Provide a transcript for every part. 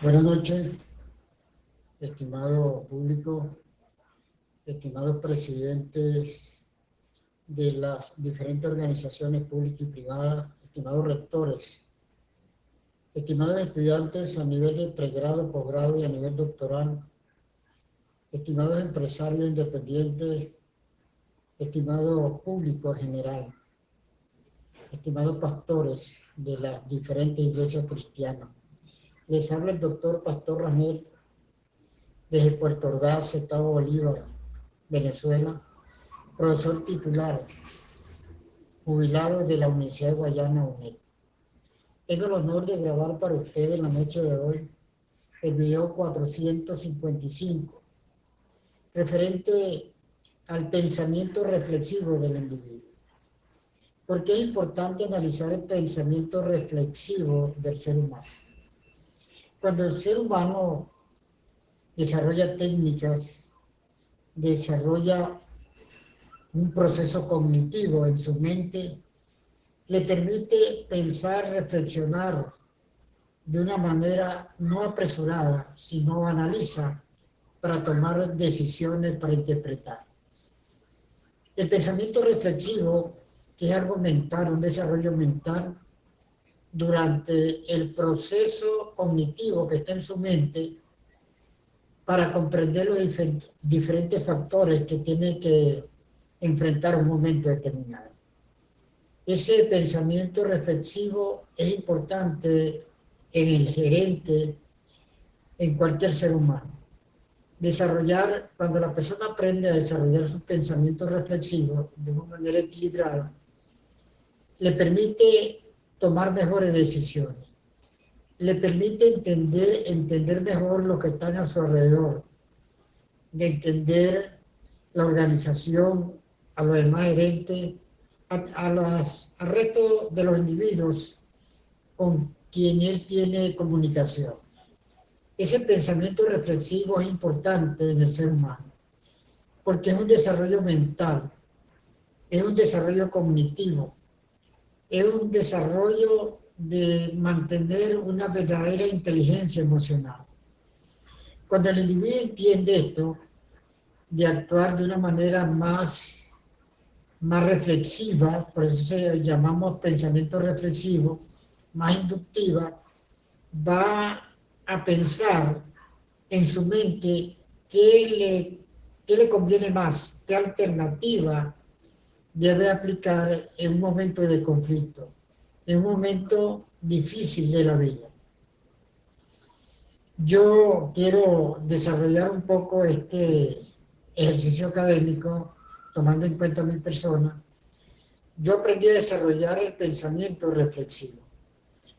Buenas noches, estimado público, estimados presidentes de las diferentes organizaciones públicas y privadas, estimados rectores, estimados estudiantes a nivel de pregrado, posgrado y a nivel doctoral, estimados empresarios independientes, estimado público en general, estimados pastores de las diferentes iglesias cristianas. Les habla el doctor Pastor Rangel desde Puerto Ordaz, Estado Bolívar, Venezuela, profesor titular, jubilado de la Universidad de Guayana, UNED. Tengo el honor de grabar para ustedes en la noche de hoy el video 455, referente al pensamiento reflexivo del individuo. ¿Por qué es importante analizar el pensamiento reflexivo del ser humano? Cuando el ser humano desarrolla técnicas, desarrolla un proceso cognitivo en su mente, le permite pensar, reflexionar de una manera no apresurada, sino analiza para tomar decisiones, para interpretar. El pensamiento reflexivo, que es algo mental, un desarrollo mental, durante el proceso cognitivo que está en su mente, para comprender los diferentes factores que tiene que enfrentar un momento determinado. Ese pensamiento reflexivo es importante en el gerente, en cualquier ser humano. Cuando la persona aprende a desarrollar su pensamiento reflexivo de una manera equilibrada, le permite tomar mejores decisiones, le permite entender mejor lo que está a su alrededor, de entender la organización, a los demás gerentes, al resto de los individuos con quien él tiene comunicación. Ese pensamiento reflexivo es importante en el ser humano, porque es un desarrollo mental, es un desarrollo cognitivo, es un desarrollo de mantener una verdadera inteligencia emocional. Cuando el individuo entiende esto, de actuar de una manera más reflexiva, por eso llamamos pensamiento reflexivo, más inductiva, va a pensar en su mente qué le conviene más, qué alternativa debe aplicar en un momento de conflicto, en un momento difícil de la vida. Yo quiero desarrollar un poco este ejercicio académico, tomando en cuenta mi persona. Yo aprendí a desarrollar el pensamiento reflexivo.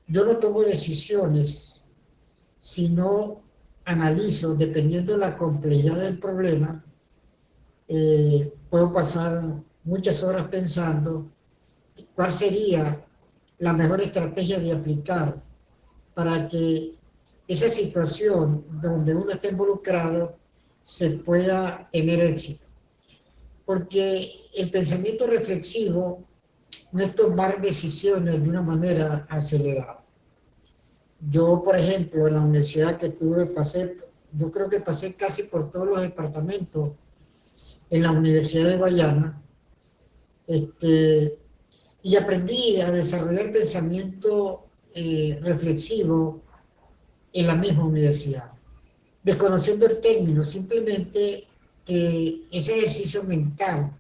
Yo no tomo decisiones, sino analizo, dependiendo de la complejidad del problema, puedo pasar muchas horas pensando cuál sería la mejor estrategia de aplicar para que esa situación donde uno está involucrado se pueda tener éxito. Porque el pensamiento reflexivo no es tomar decisiones de una manera acelerada. Yo, por ejemplo, en la universidad que tuve, yo creo que pasé casi por todos los departamentos en la Universidad de Guayana, y aprendí a desarrollar pensamiento reflexivo en la misma universidad, desconociendo el término, simplemente ese ejercicio mental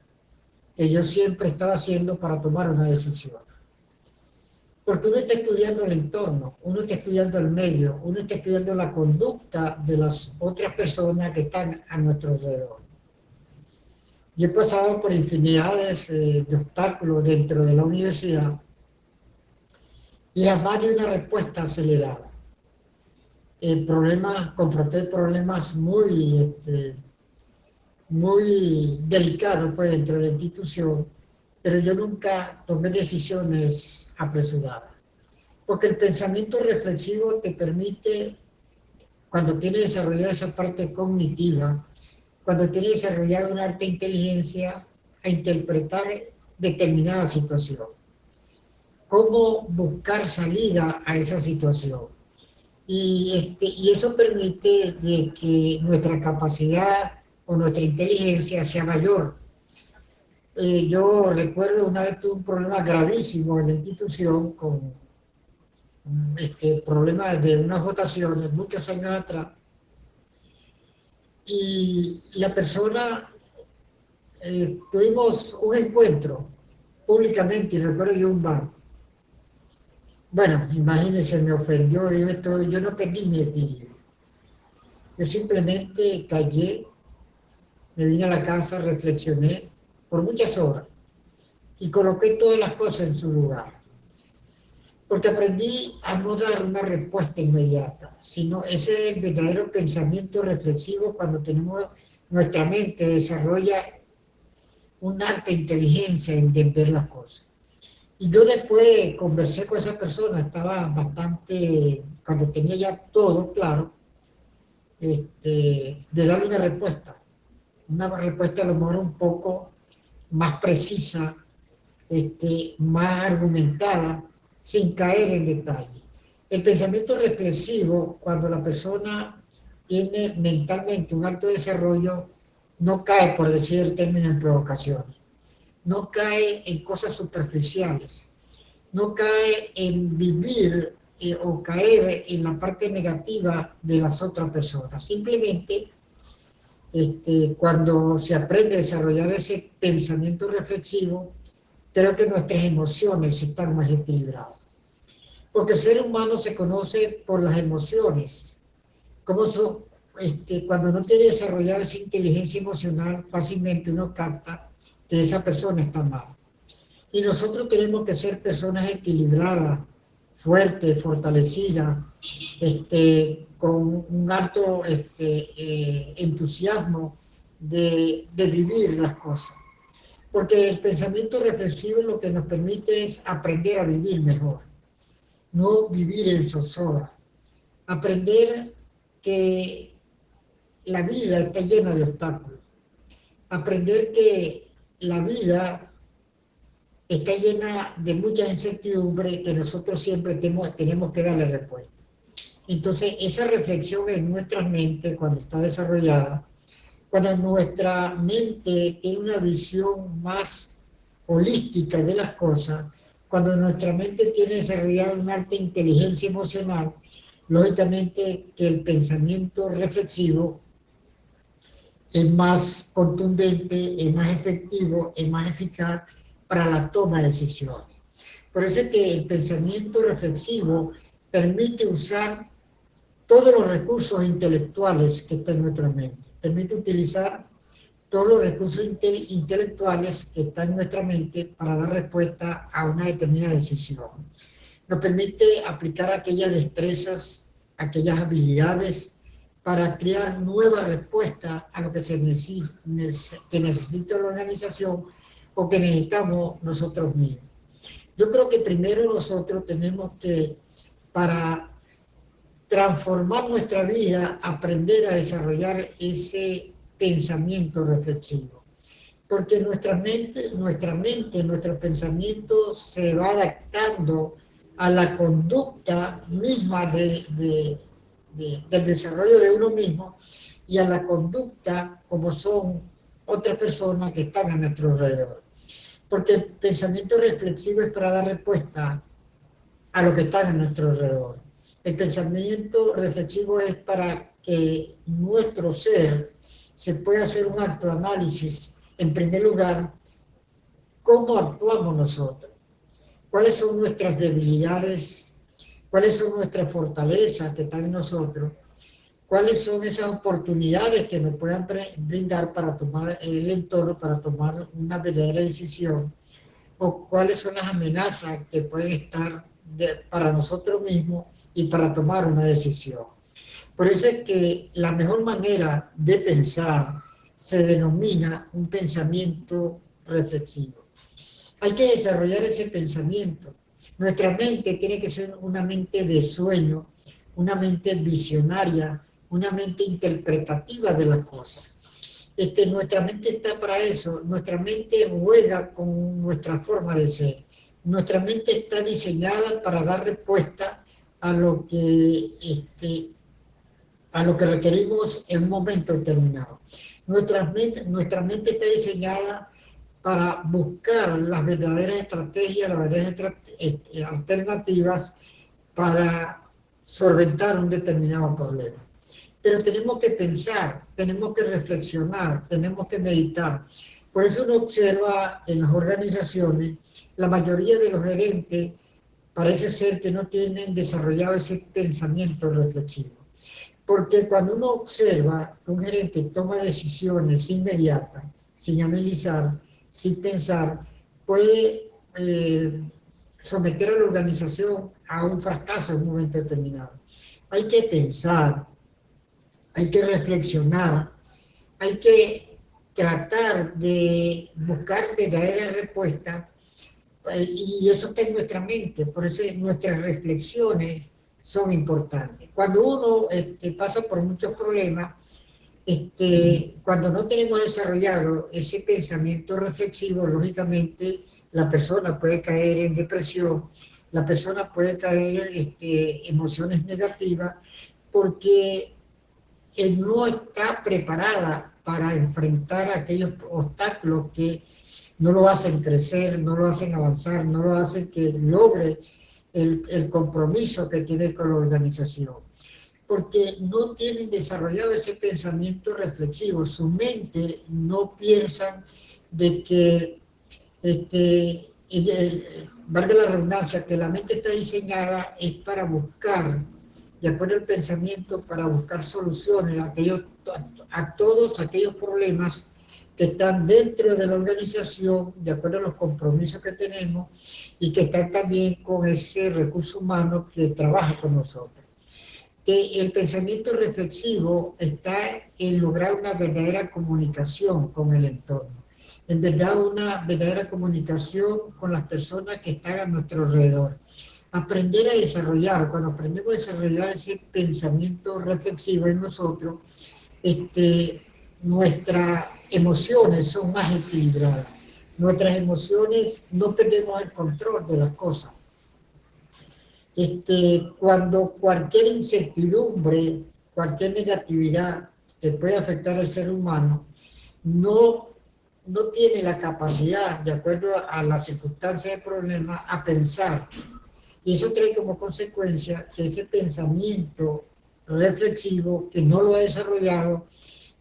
que yo siempre estaba haciendo para tomar una decisión. Porque uno está estudiando el entorno, uno está estudiando el medio, uno está estudiando la conducta de las otras personas que están a nuestro alrededor. Yo he pasado por infinidades de obstáculos dentro de la universidad y jamás de una respuesta acelerada. Confronté problemas muy delicados pues, dentro de la institución, pero yo nunca tomé decisiones apresuradas. Porque el pensamiento reflexivo te permite, cuando tienes desarrollada esa parte cognitiva, cuando tienes desarrollada una alta inteligencia, a interpretar determinada situación. ¿Cómo buscar salida a esa situación? Y eso permite de que nuestra capacidad o nuestra inteligencia sea mayor. Yo recuerdo una vez tuve un problema gravísimo en la institución con problemas de unas votaciones muchos años atrás, y la persona, tuvimos un encuentro públicamente, y recuerdo yo un banco. Bueno, imagínense, me ofendió, yo no perdí mi equilibrio. Yo simplemente callé, me vine a la casa, reflexioné por muchas horas y coloqué todas las cosas en su lugar. Porque aprendí a no dar una respuesta inmediata, sino ese es el verdadero pensamiento reflexivo cuando tenemos nuestra mente desarrolla un arte inteligencia en ver las cosas. Y yo después conversé con esa persona, estaba bastante, cuando tenía ya todo claro, de darle una respuesta a lo mejor un poco más precisa, más argumentada, sin caer en detalle. El pensamiento reflexivo, cuando la persona tiene mentalmente un alto desarrollo, no cae, por decir el término, en provocaciones, no cae en cosas superficiales, no cae en vivir o caer en la parte negativa de las otras personas. Simplemente, cuando se aprende a desarrollar ese pensamiento reflexivo, creo que nuestras emociones están más equilibradas. Porque el ser humano se conoce por las emociones. Como son, cuando no tiene desarrollada esa inteligencia emocional, fácilmente uno capta que esa persona está mal. Y nosotros tenemos que ser personas equilibradas, fuertes, fortalecidas, con un alto entusiasmo de vivir las cosas. Porque el pensamiento reflexivo lo que nos permite es aprender a vivir mejor, no vivir en zozobra, aprender que la vida está llena de obstáculos, aprender que la vida está llena de muchas incertidumbres que nosotros siempre tenemos que darle respuesta. Entonces, esa reflexión en nuestra mente, cuando está desarrollada, cuando nuestra mente tiene una visión más holística de las cosas, cuando nuestra mente tiene desarrollada una alta inteligencia emocional, lógicamente que el pensamiento reflexivo es más contundente, es más efectivo, es más eficaz para la toma de decisiones. Por eso es que el pensamiento reflexivo permite usar todos los recursos intelectuales que están en nuestra mente. Permite utilizar todos los recursos intelectuales que están en nuestra mente para dar respuesta a una determinada decisión. Nos permite aplicar aquellas destrezas, aquellas habilidades para crear nuevas respuestas a lo que que necesita la organización o que necesitamos nosotros mismos. Yo creo que primero nosotros tenemos que, para transformar nuestra vida, aprender a desarrollar ese pensamiento reflexivo. Porque nuestro pensamiento se va adaptando a la conducta misma del desarrollo de uno mismo y a la conducta como son otras personas que están a nuestro alrededor. Porque el pensamiento reflexivo es para dar respuesta a lo que está a nuestro alrededor. El pensamiento reflexivo es para que nuestro ser se pueda hacer un acto de análisis, en primer lugar, cómo actuamos nosotros, cuáles son nuestras debilidades, cuáles son nuestras fortalezas que están en nosotros, cuáles son esas oportunidades que nos puedan brindar para tomar el entorno, para tomar una verdadera decisión, o cuáles son las amenazas que pueden estar para nosotros mismos y para tomar una decisión. Por eso es que la mejor manera de pensar se denomina un pensamiento reflexivo. Hay que desarrollar ese pensamiento. Nuestra mente tiene que ser una mente de sueño, una mente visionaria, una mente interpretativa de las cosas. Nuestra mente está para eso, nuestra mente juega con nuestra forma de ser. Nuestra mente está diseñada para dar respuesta a lo que, a lo que requerimos en un momento determinado. Nuestra mente está diseñada para buscar las verdaderas estrategias, las verdaderas alternativas para solventar un determinado problema. Pero tenemos que pensar, tenemos que reflexionar, tenemos que meditar. Por eso uno observa en las organizaciones, la mayoría de los gerentes parece ser que no tienen desarrollado ese pensamiento reflexivo. Porque cuando uno observa que un gerente toma decisiones inmediatas, sin analizar, sin pensar, puede someter a la organización a un fracaso en un momento determinado. Hay que pensar, hay que reflexionar, hay que tratar de buscar verdaderas respuestas y eso está en nuestra mente, por eso nuestras reflexiones son importantes. Cuando uno pasa por muchos problemas, cuando no tenemos desarrollado ese pensamiento reflexivo, lógicamente la persona puede caer en depresión, la persona puede caer en emociones negativas, porque no está preparada para enfrentar aquellos obstáculos que no lo hacen crecer, no lo hacen avanzar, no lo hacen que logre el compromiso que tiene con la organización. Porque no tienen desarrollado ese pensamiento reflexivo, su mente no piensan de que, valga la redundancia, que la mente está diseñada es para buscar, de acuerdo al pensamiento, para buscar soluciones a todos aquellos problemas que están dentro de la organización, de acuerdo a los compromisos que tenemos, y que están también con ese recurso humano que trabaja con nosotros. Que el pensamiento reflexivo está en lograr una verdadera comunicación con el entorno, en verdad una verdadera comunicación con las personas que están a nuestro alrededor. Aprender a desarrollar, cuando aprendemos a desarrollar ese pensamiento reflexivo en nosotros, nuestras emociones son más equilibradas. Nuestras emociones no perdemos el control de las cosas. Cuando cualquier incertidumbre, cualquier negatividad que puede afectar al ser humano, no tiene la capacidad, de acuerdo a las circunstancias del problema, a pensar. Y eso trae como consecuencia que ese pensamiento reflexivo que no lo ha desarrollado,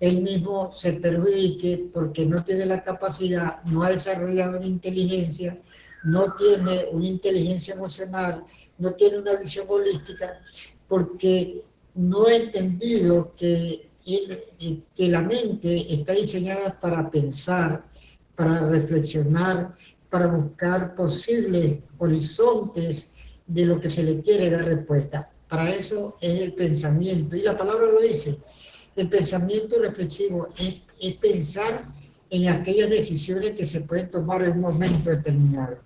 él mismo se perjudique porque no tiene la capacidad, no ha desarrollado una inteligencia, no tiene una inteligencia emocional, no tiene una visión holística, porque no ha entendido que la mente está diseñada para pensar, para reflexionar, para buscar posibles horizontes de lo que se le quiere dar respuesta. Para eso es el pensamiento, y la palabra lo dice. El pensamiento reflexivo es pensar en aquellas decisiones que se pueden tomar en un momento determinado.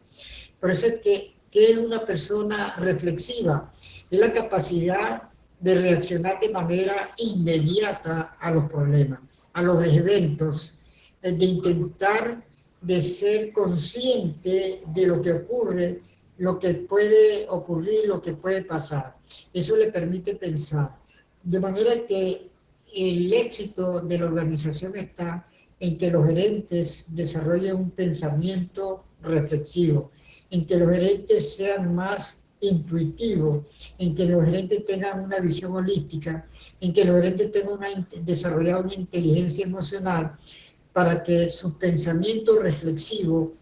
Por eso es que es una persona reflexiva, es la capacidad de reaccionar de manera inmediata a los problemas, a los eventos, de intentar de ser consciente de lo que ocurre, lo que puede ocurrir, lo que puede pasar. Eso le permite pensar. De manera que el éxito de la organización está en que los gerentes desarrollen un pensamiento reflexivo, en que los gerentes sean más intuitivos, en que los gerentes tengan una visión holística, en que los gerentes tengan desarrollado una inteligencia emocional para que su pensamiento reflexivo,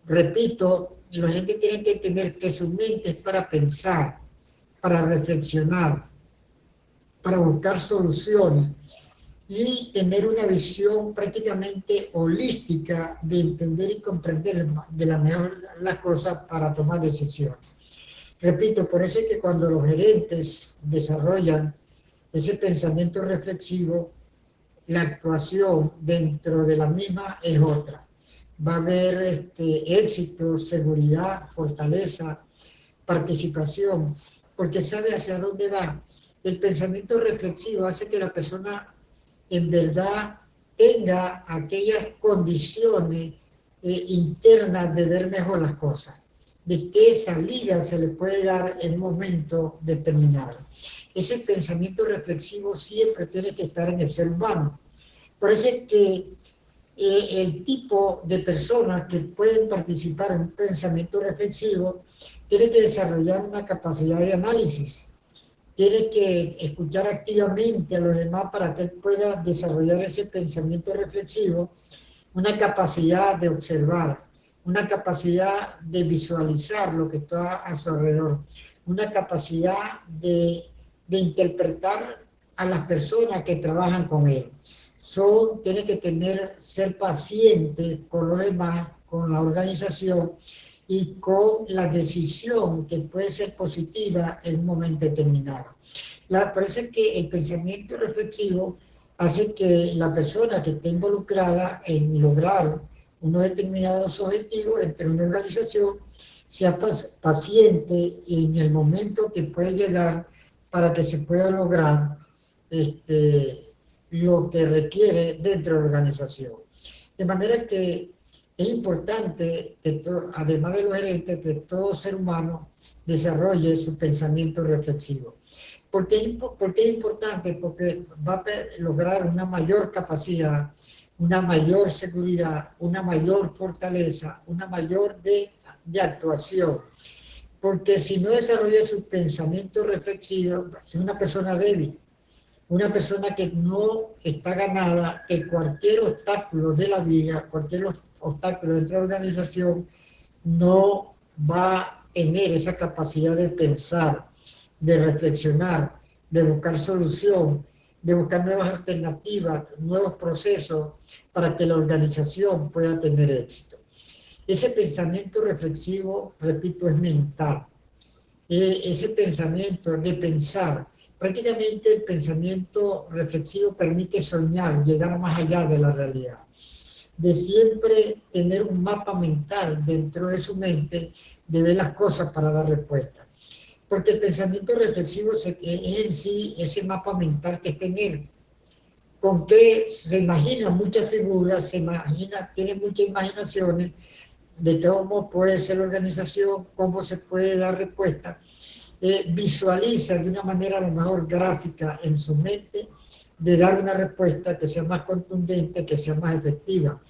repito, los gerentes tienen que entender que su mente es para pensar, para reflexionar, para buscar soluciones y tener una visión prácticamente holística de entender y comprender de la mejor las cosas para tomar decisiones. Repito, por eso es que cuando los gerentes desarrollan ese pensamiento reflexivo, la actuación dentro de la misma es otra. Va a haber éxito, seguridad, fortaleza, participación, porque sabe hacia dónde va. El pensamiento reflexivo hace que la persona en verdad tenga aquellas condiciones internas de ver mejor las cosas. de qué salida se le puede dar en un momento determinado. Ese pensamiento reflexivo siempre tiene que estar en el ser humano. Por eso es que el tipo de personas que pueden participar en un pensamiento reflexivo tiene que desarrollar una capacidad de análisis, tiene que escuchar activamente a los demás para que él pueda desarrollar ese pensamiento reflexivo, una capacidad de observar, una capacidad de visualizar lo que está a su alrededor, una capacidad de interpretar a las personas que trabajan con él. Tiene que ser paciente con los demás, con la organización y con la decisión que puede ser positiva en un momento determinado. Parece que el pensamiento reflexivo hace que la persona que esté involucrada en lograr unos determinados objetivos entre una organización sea paciente en el momento que puede llegar para que se pueda lograr lo que requiere dentro de la organización. De manera que es importante, que además de los gerentes, que todo ser humano desarrolle su pensamiento reflexivo. ¿Por qué es importante? Porque va a lograr una mayor capacidad, una mayor seguridad, una mayor fortaleza, una mayor de actuación. Porque si no desarrolla su pensamiento reflexivo, es una persona débil, una persona que no está ganada, que cualquier obstáculo de la vida, cualquier obstáculo dentro de la organización, no va a tener esa capacidad de pensar, de reflexionar, de buscar solución, de buscar nuevas alternativas, nuevos procesos para que la organización pueda tener éxito. Ese pensamiento reflexivo, repito, es mental. Ese pensamiento de pensar, prácticamente el pensamiento reflexivo permite soñar, llegar más allá de la realidad, de siempre tener un mapa mental dentro de su mente, de ver las cosas para dar respuesta. Porque el pensamiento reflexivo es en sí ese mapa mental que está en él, con que se imagina muchas figuras, tiene muchas imaginaciones de cómo puede ser la organización, cómo se puede dar respuesta, visualiza de una manera a lo mejor gráfica en su mente de dar una respuesta que sea más contundente, que sea más efectiva.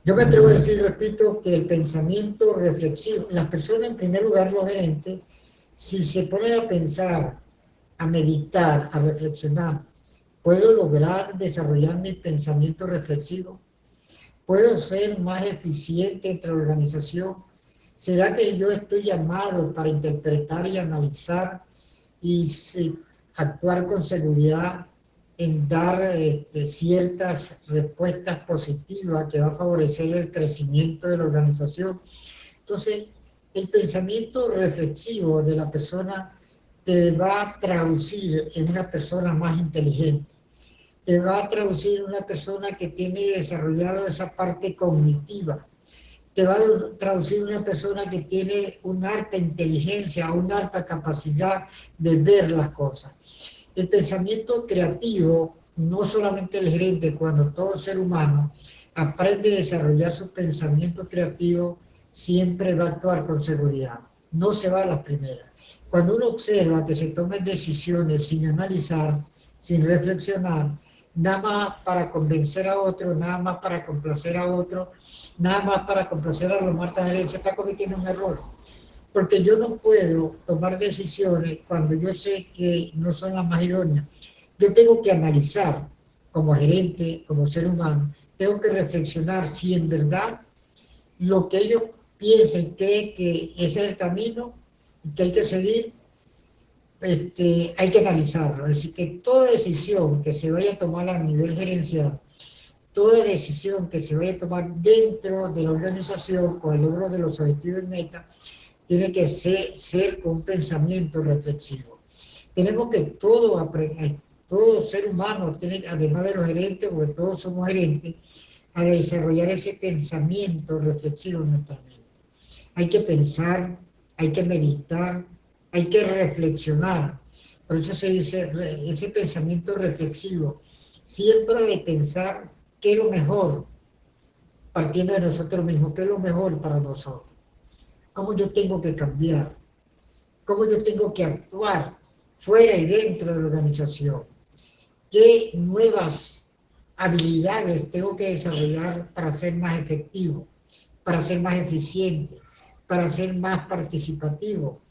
Yo me atrevo a decir, repito, que el pensamiento reflexivo, las personas en primer lugar, los gerentes, si se ponen a pensar, a meditar, a reflexionar, ¿puedo lograr desarrollar mi pensamiento reflexivo? ¿Puedo ser más eficiente entre la organización? ¿Será que yo estoy llamado para interpretar y analizar y actuar con seguridad en dar ciertas respuestas positivas que va a favorecer el crecimiento de la organización? Entonces, el pensamiento reflexivo de la persona te va a traducir en una persona más inteligente, te va a traducir en una persona que tiene desarrollado esa parte cognitiva, te va a traducir una persona que tiene una alta inteligencia, una alta capacidad de ver las cosas. El pensamiento creativo, no solamente el gerente, cuando todo ser humano aprende a desarrollar su pensamiento creativo, siempre va a actuar con seguridad, no se va a las primeras. Cuando uno observa que se toman decisiones sin analizar, sin reflexionar, nada más para convencer a otro, nada más para complacer a otro, nada más para complacer a los Marta se está cometiendo un error. Porque yo no puedo tomar decisiones cuando yo sé que no son las más idóneas. Yo tengo que analizar como gerente, como ser humano, tengo que reflexionar si en verdad lo que ellos piensen, creen que ese es el camino que hay que seguir, hay que analizarlo. Es decir, que toda decisión que se vaya a tomar a nivel gerencial, toda decisión que se vaya a tomar dentro de la organización con el logro de los objetivos y metas, tiene que ser con un pensamiento reflexivo. Tenemos que todo ser humano, además de los gerentes, porque todos somos gerentes, a desarrollar ese pensamiento reflexivo en nuestra mente. Hay que pensar, hay que meditar, hay que reflexionar. Por eso se dice ese pensamiento reflexivo, siempre de pensar qué es lo mejor, partiendo de nosotros mismos, qué es lo mejor para nosotros. cómo yo tengo que cambiar, cómo yo tengo que actuar fuera y dentro de la organización, qué nuevas habilidades tengo que desarrollar para ser más efectivo, para ser más eficiente, para ser más participativo,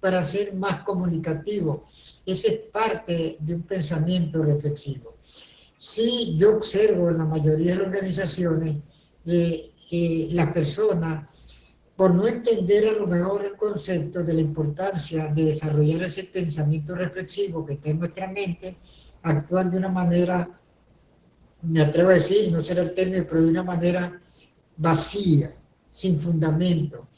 para ser más comunicativo. Esa es parte de un pensamiento reflexivo. Sí, yo observo en la mayoría de las organizaciones las personas, por no entender a lo mejor el concepto de la importancia de desarrollar ese pensamiento reflexivo que está en nuestra mente, actúan de una manera, me atrevo a decir, no será el término, pero de una manera vacía, sin fundamento.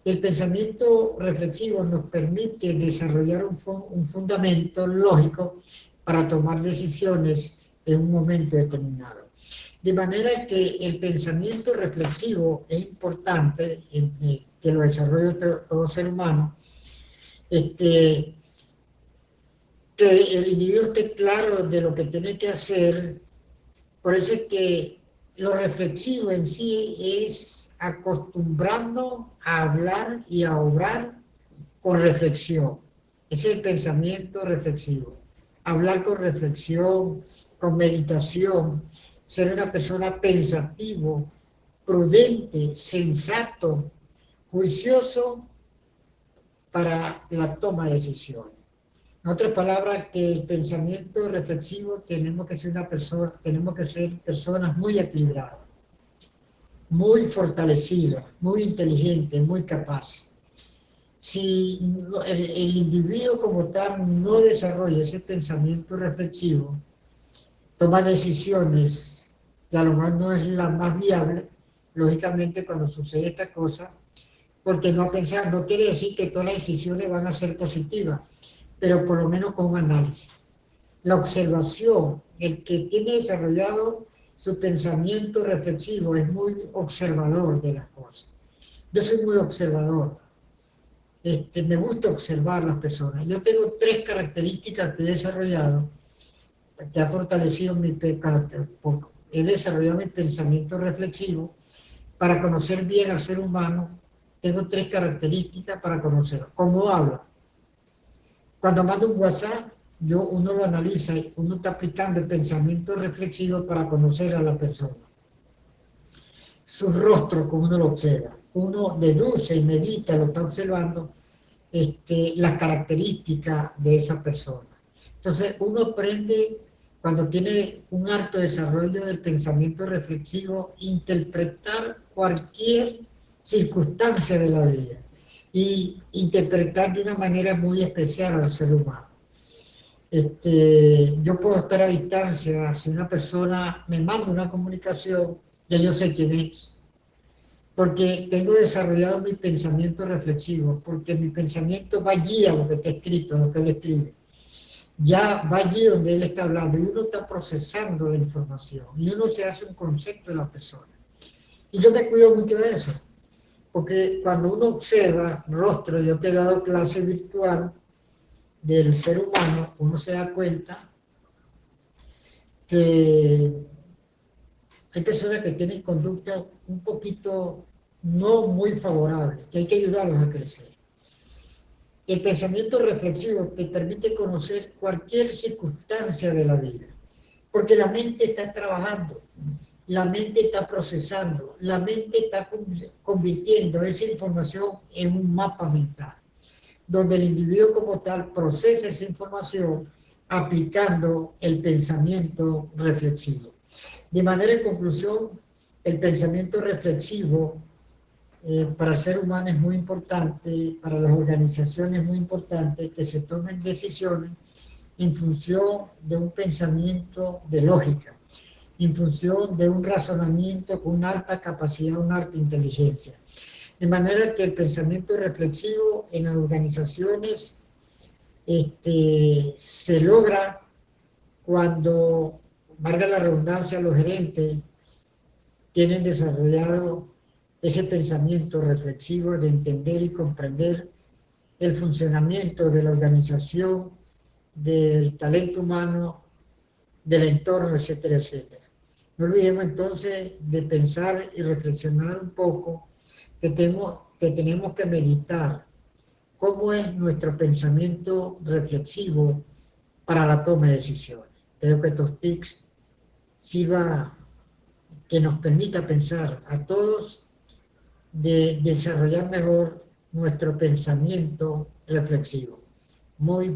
El pensamiento reflexivo nos permite desarrollar un fundamento lógico para tomar decisiones en un momento determinado. De manera que el pensamiento reflexivo es importante, que lo desarrolla todo ser humano, que el individuo esté claro de lo que tiene que hacer. Por eso es que lo reflexivo en sí es acostumbrarnos a hablar y a obrar con reflexión. Ese es el pensamiento reflexivo. Hablar con reflexión, con meditación, ser una persona pensativo, prudente, sensato, juicioso para la toma de decisiones. En otras palabras, que el pensamiento reflexivo tenemos que ser personas muy equilibradas, muy fortalecidas, muy inteligentes, muy capaces. Si el individuo como tal no desarrolla ese pensamiento reflexivo, toma decisiones que a lo mejor no es la más viable, lógicamente cuando sucede esta cosa, porque no pensar, no quiere decir que todas las decisiones van a ser positivas, pero por lo menos con un análisis. La observación, el que tiene desarrollado su pensamiento reflexivo es muy observador de las cosas. Yo soy muy observador. Me gusta observar las personas. Yo tengo 3 características que he desarrollado, que ha fortalecido mi carácter. He desarrollado mi pensamiento reflexivo para conocer bien al ser humano. Tengo 3 características para conocerlo. ¿Cómo habla? Cuando mando un WhatsApp, uno lo analiza, uno está aplicando el pensamiento reflexivo para conocer a la persona. Su rostro, como uno lo observa. Uno deduce y medita, lo está observando, las características de esa persona. Entonces, uno aprende, cuando tiene un alto desarrollo del pensamiento reflexivo, interpretar cualquier circunstancia de la vida y interpretar de una manera muy especial al ser humano. Yo puedo estar a distancia, si una persona me manda una comunicación, ya yo sé quién es, porque tengo desarrollado mi pensamiento reflexivo, porque mi pensamiento va allí a lo que está escrito, a lo que él escribe. Ya va allí donde él está hablando y uno está procesando la información y uno se hace un concepto de la persona. Y yo me cuido mucho de eso, porque cuando uno observa rostro, yo te he dado clase virtual del ser humano, uno se da cuenta que hay personas que tienen conducta un poquito no muy favorable, que hay que ayudarlos a crecer. El pensamiento reflexivo te permite conocer cualquier circunstancia de la vida, porque la mente está trabajando, la mente está procesando, la mente está convirtiendo esa información en un mapa mental, donde el individuo como tal procesa esa información aplicando el pensamiento reflexivo. De manera en conclusión, el pensamiento reflexivo para el ser humano es muy importante, para las organizaciones es muy importante que se tomen decisiones en función de un pensamiento de lógica, en función de un razonamiento con una alta capacidad, una alta inteligencia. De manera que el pensamiento reflexivo en las organizaciones se logra cuando, valga la redundancia, los gerentes tienen desarrollado ese pensamiento reflexivo de entender y comprender el funcionamiento de la organización, del talento humano, del entorno, etcétera, etcétera. No olvidemos entonces de pensar y reflexionar un poco que que tenemos que meditar cómo es nuestro pensamiento reflexivo para la toma de decisiones. Espero que estos tips sirva, que nos permita pensar a todos de desarrollar mejor nuestro pensamiento reflexivo. Muy